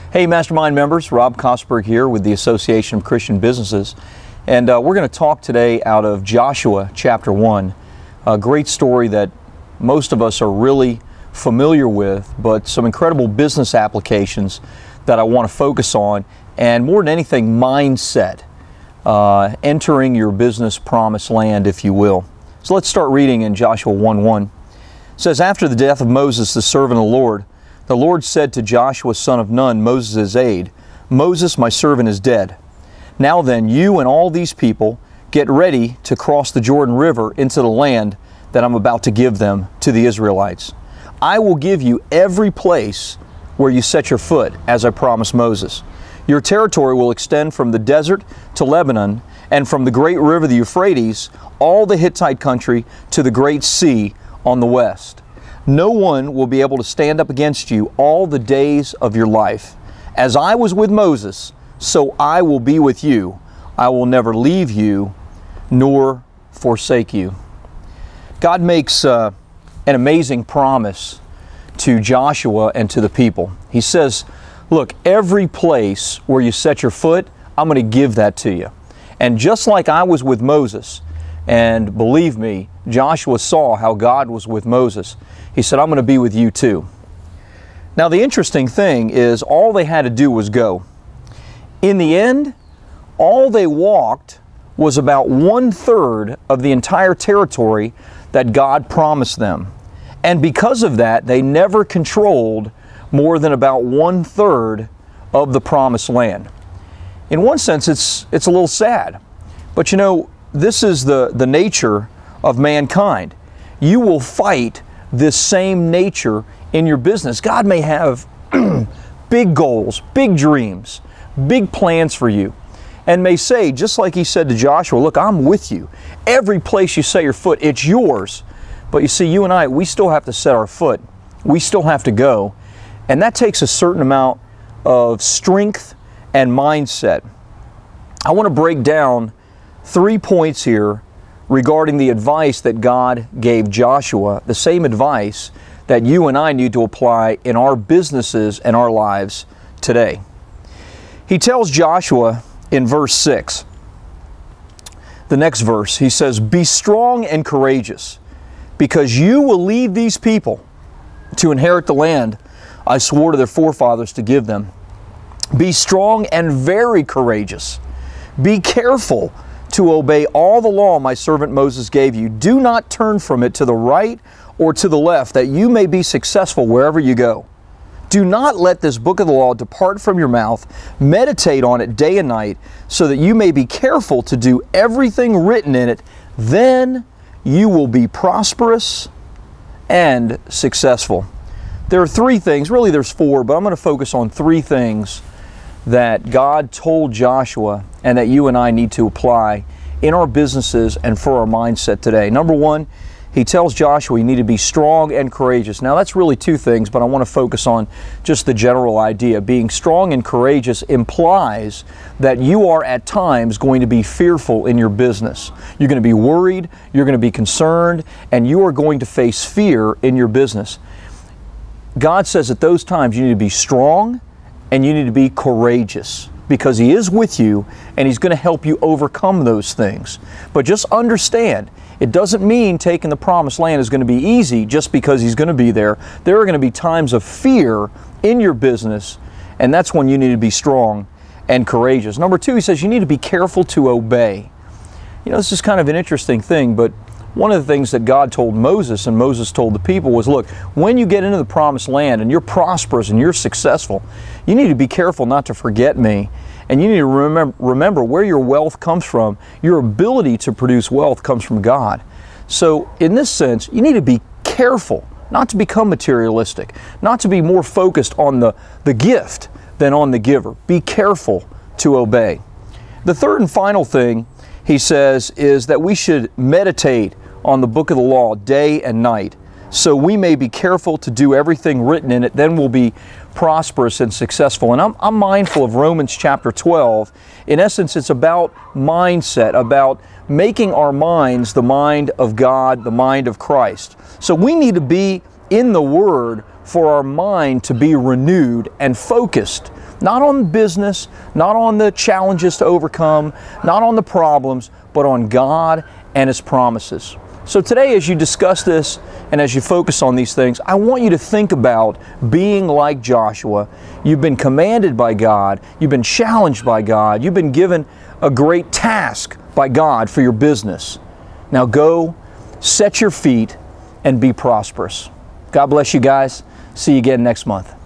Hey Mastermind members, Rob Kosberg here with the Association of Christian Businesses, and we're going to talk today out of Joshua chapter 1, a great story that most of us are really familiar with, but some incredible business applications that I want to focus on, and more than anything, mindset, entering your business promised land, if you will. So let's start reading in Joshua 1:1. It says, "After the death of Moses, the servant of the Lord said to Joshua son of Nun, Moses' aide, 'Moses, my servant, is dead. Now then, you and all these people get ready to cross the Jordan River into the land that I'm about to give them to the Israelites. I will give you every place where you set your foot, as I promised Moses. Your territory will extend from the desert to Lebanon, and from the great river, the Euphrates, all the Hittite country to the great sea on the west. No one will be able to stand up against you all the days of your life. As I was with Moses, so I will be with you. I will never leave you nor forsake you." God makes an amazing promise to Joshua and to the people. He says, look, every place where you set your foot, I'm going to give that to you. And just like I was with Moses, and believe me, Joshua saw how God was with Moses, he said, I'm going to be with you too. Now the interesting thing is all they had to do was go. In the end, all they walked was about 1/3 of the entire territory that God promised them. And because of that, they never controlled more than about 1/3 of the promised land. In one sense, it's a little sad. But you know, this is the nature of mankind. You will fight this same nature in your business. God may have big goals, big dreams, big plans for you, and may say, just like he said to Joshua, look, I'm with you. Every place you set your foot, it's yours. But you see, you and I, we still have to set our foot. We still have to go. And that takes a certain amount of strength and mindset. I want to break down 3 points here regarding the advice that God gave Joshua, the same advice that you and I need to apply in our businesses and our lives today. He tells Joshua in verse 6, the next verse, he says, "Be strong and courageous, because you will lead these people to inherit the land I swore to their forefathers to give them. Be strong and very courageous. Be careful to obey all the law my servant Moses gave you. Do not turn from it to the right or to the left, that you may be successful wherever you go. Do not let this book of the law depart from your mouth. Meditate on it day and night, so that you may be careful to do everything written in it. Then you will be prosperous and successful." There are 3 things, really there's 4, but I'm going to focus on 3 things that God told Joshua and that you and I need to apply in our businesses and for our mindset today. Number 1, he tells Joshua you need to be strong and courageous. Now that's really 2 things, but I want to focus on just the general idea. Being strong and courageous implies that you are at times going to be fearful in your business. You're going to be worried, you're going to be concerned, and you are going to face fear in your business. God says at those times you need to be strong and you need to be courageous, because He is with you and He's going to help you overcome those things. But just understand, it doesn't mean taking the promised land is going to be easy just because He's going to be there. There are going to be times of fear in your business, and that's when you need to be strong and courageous. Number 2, he says you need to be careful to obey. You know, this is kind of an interesting thing, but one of the things that God told Moses and Moses told the people was, look, when you get into the promised land and you're prosperous and you're successful, you need to be careful not to forget me. And you need to remember where your wealth comes from. Your ability to produce wealth comes from God. So in this sense, you need to be careful not to become materialistic, not to be more focused on the gift than on the giver. Be careful to obey. The third and final thing he says is that we should meditate on the book of the law day and night, so we may be careful to do everything written in it. Then we'll be prosperous and successful. And I'm mindful of Romans chapter 12. In essence, it's about mindset, about making our minds the mind of God, the mind of Christ. So we need to be in the Word for our mind to be renewed and focused Not on business, not on the challenges to overcome, not on the problems, but on God and His promises. So today, as you discuss this and as you focus on these things, I want you to think about being like Joshua. You've been commanded by God, you've been challenged by God, you've been given a great task by God for your business. Now go, set your feet, and be prosperous. God bless you guys. See you again next month.